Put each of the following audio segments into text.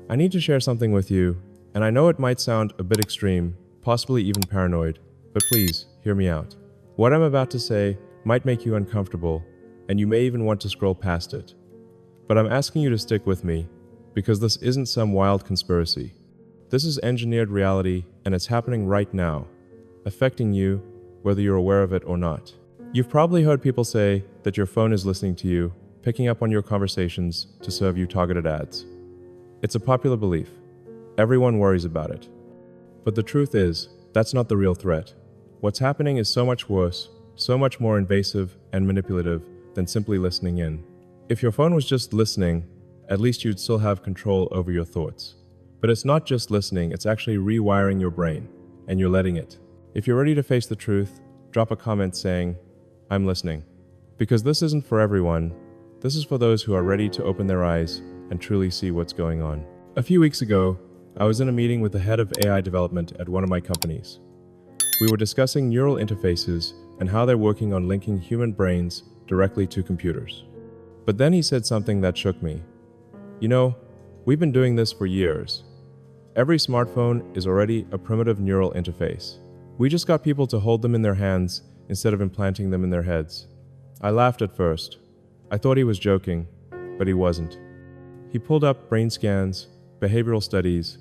I need to share something with you, and I know it might sound a bit extreme, possibly even paranoid, but please, hear me out. What I'm about to say might make you uncomfortable, and you may even want to scroll past it. But I'm asking you to stick with me, because this isn't some wild conspiracy. This is engineered reality, and it's happening right now, affecting you, whether you're aware of it or not. You've probably heard people say that your phone is listening to you, picking up on your conversations to serve you targeted ads. It's a popular belief. Everyone worries about it. But the truth is, that's not the real threat. What's happening is so much worse, so much more invasive and manipulative than simply listening in. If your phone was just listening, at least you'd still have control over your thoughts. But it's not just listening, it's actually rewiring your brain, and you're letting it. If you're ready to face the truth, drop a comment saying, "I'm listening." Because this isn't for everyone. This is for those who are ready to open their eyes and truly see what's going on. A few weeks ago, I was in a meeting with the head of AI development at one of my companies. We were discussing neural interfaces and how they're working on linking human brains directly to computers. But then he said something that shook me. You know, we've been doing this for years. Every smartphone is already a primitive neural interface. We just got people to hold them in their hands instead of implanting them in their heads. I laughed at first. I thought he was joking, but he wasn't. He pulled up brain scans, behavioral studies,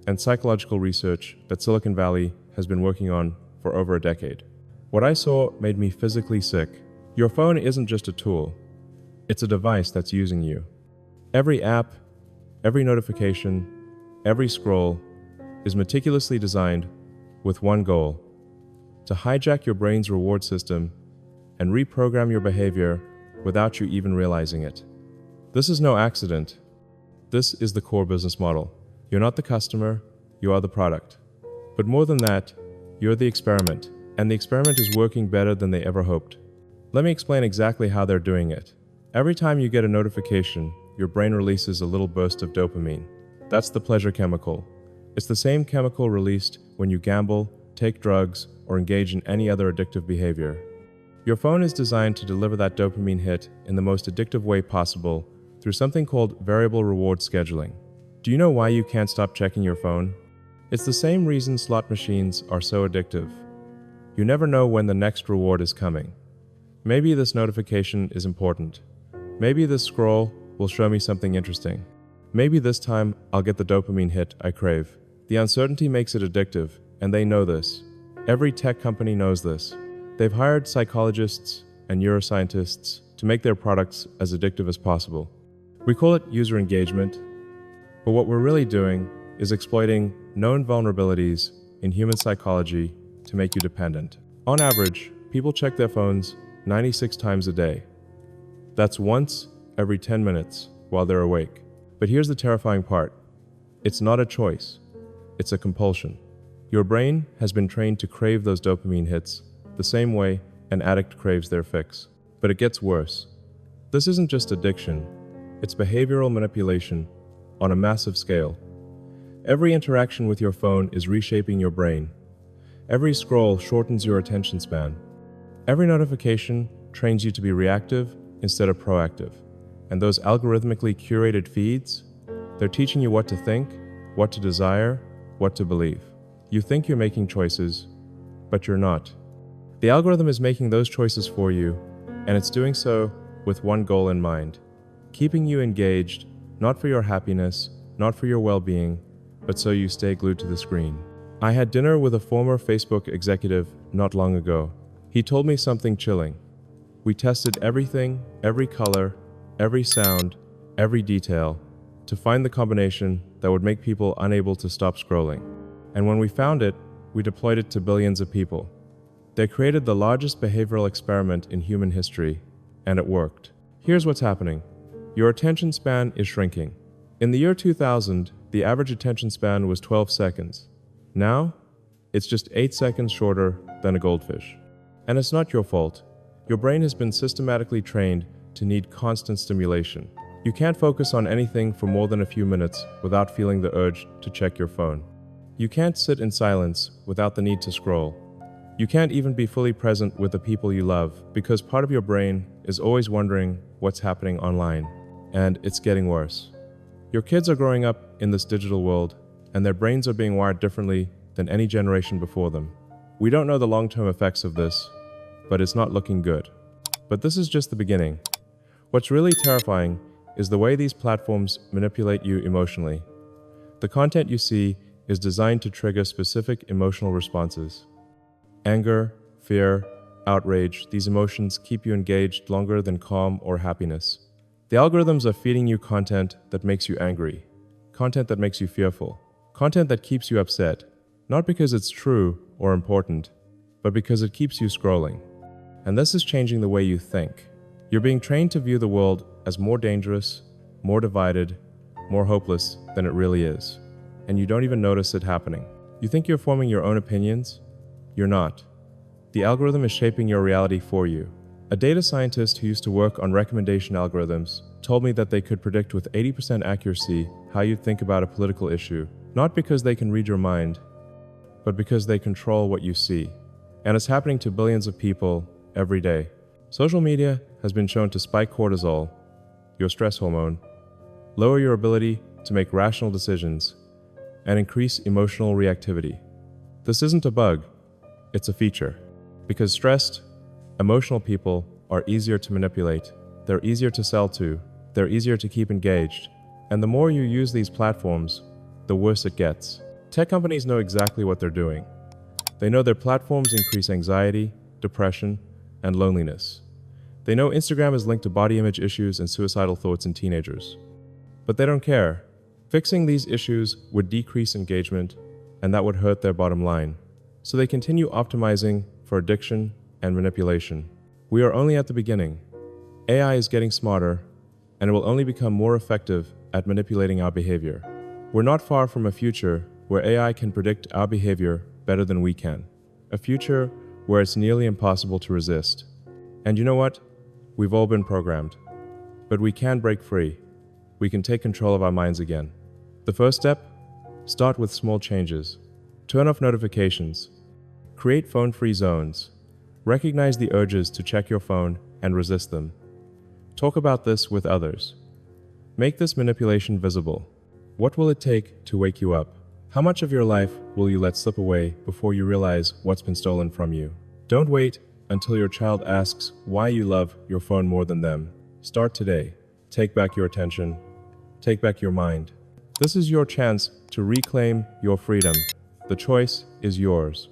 and psychological research that Silicon Valley has been working on for over a decade. What I saw made me physically sick. Your phone isn't just a tool. It's a device that's using you. Every app, every notification, every scroll is meticulously designed with one goal: to hijack your brain's reward system and reprogram your behavior without you even realizing it. This is no accident. This is the core business model. You're not the customer, you are the product. But more than that, you're the experiment, and the experiment is working better than they ever hoped. Let me explain exactly how they're doing it. Every time you get a notification, your brain releases a little burst of dopamine. That's the pleasure chemical. It's the same chemical released when you gamble, take drugs, or engage in any other addictive behavior. Your phone is designed to deliver that dopamine hit in the most addictive way possible through something called variable reward scheduling. Do you know why you can't stop checking your phone? It's the same reason slot machines are so addictive. You never know when the next reward is coming. Maybe this notification is important. Maybe this scroll will show me something interesting. Maybe this time I'll get the dopamine hit I crave. The uncertainty makes it addictive, and they know this. Every tech company knows this. They've hired psychologists and neuroscientists to make their products as addictive as possible. We call it user engagement, but what we're really doing is exploiting known vulnerabilities in human psychology to make you dependent. On average, people check their phones 96 times a day. That's once every 10 minutes while they're awake. But here's the terrifying part. It's not a choice. It's a compulsion. Your brain has been trained to crave those dopamine hits the same way an addict craves their fix. But it gets worse. This isn't just addiction. It's behavioral manipulation on a massive scale. Every interaction with your phone is reshaping your brain. Every scroll shortens your attention span. Every notification trains you to be reactive instead of proactive. And those algorithmically curated feeds, they're teaching you what to think, what to desire, what to believe. You think you're making choices, but you're not. The algorithm is making those choices for you, and it's doing so with one goal in mind: keeping you engaged, not for your happiness, not for your well-being, but so you stay glued to the screen. I had dinner with a former Facebook executive not long ago. He told me something chilling. We tested everything, every color, every sound, every detail, to find the combination that would make people unable to stop scrolling. And when we found it, we deployed it to billions of people. They created the largest behavioral experiment in human history, and it worked. Here's what's happening. Your attention span is shrinking. In the year 2000, the average attention span was 12 seconds. Now, it's just 8 seconds shorter than a goldfish. And it's not your fault. Your brain has been systematically trained to need constant stimulation. You can't focus on anything for more than a few minutes without feeling the urge to check your phone. You can't sit in silence without the need to scroll. You can't even be fully present with the people you love because part of your brain is always wondering what's happening online. And it's getting worse. Your kids are growing up in this digital world, and their brains are being wired differently than any generation before them. We don't know the long-term effects of this, but it's not looking good. But this is just the beginning. What's really terrifying is the way these platforms manipulate you emotionally. The content you see is designed to trigger specific emotional responses. Anger, fear, outrage, these emotions keep you engaged longer than calm or happiness. The algorithms are feeding you content that makes you angry, content that makes you fearful, content that keeps you upset, not because it's true or important, but because it keeps you scrolling. And this is changing the way you think. You're being trained to view the world as more dangerous, more divided, more hopeless than it really is. And you don't even notice it happening. You think you're forming your own opinions? You're not. The algorithm is shaping your reality for you. A data scientist who used to work on recommendation algorithms told me that they could predict with 80% accuracy how you'd think about a political issue, not because they can read your mind, but because they control what you see. And it's happening to billions of people every day. Social media has been shown to spike cortisol, your stress hormone, lower your ability to make rational decisions, and increase emotional reactivity. This isn't a bug, it's a feature. Because stressed, emotional people are easier to manipulate, they're easier to sell to, they're easier to keep engaged. And the more you use these platforms, the worse it gets. Tech companies know exactly what they're doing. They know their platforms increase anxiety, depression, and loneliness. They know Instagram is linked to body image issues and suicidal thoughts in teenagers. But they don't care. Fixing these issues would decrease engagement, and that would hurt their bottom line. So they continue optimizing for addiction and manipulation. We are only at the beginning. AI is getting smarter, and it will only become more effective at manipulating our behavior. We're not far from a future where AI can predict our behavior better than we can. A future where it's nearly impossible to resist. And you know what? We've all been programmed. But we can break free. We can take control of our minds again. The first step? Start with small changes. Turn off notifications. Create phone-free zones. Recognize the urges to check your phone and resist them. Talk about this with others. Make this manipulation visible. What will it take to wake you up? How much of your life will you let slip away before you realize what's been stolen from you? Don't wait until your child asks why you love your phone more than them. Start today. Take back your attention. Take back your mind. This is your chance to reclaim your freedom. The choice is yours.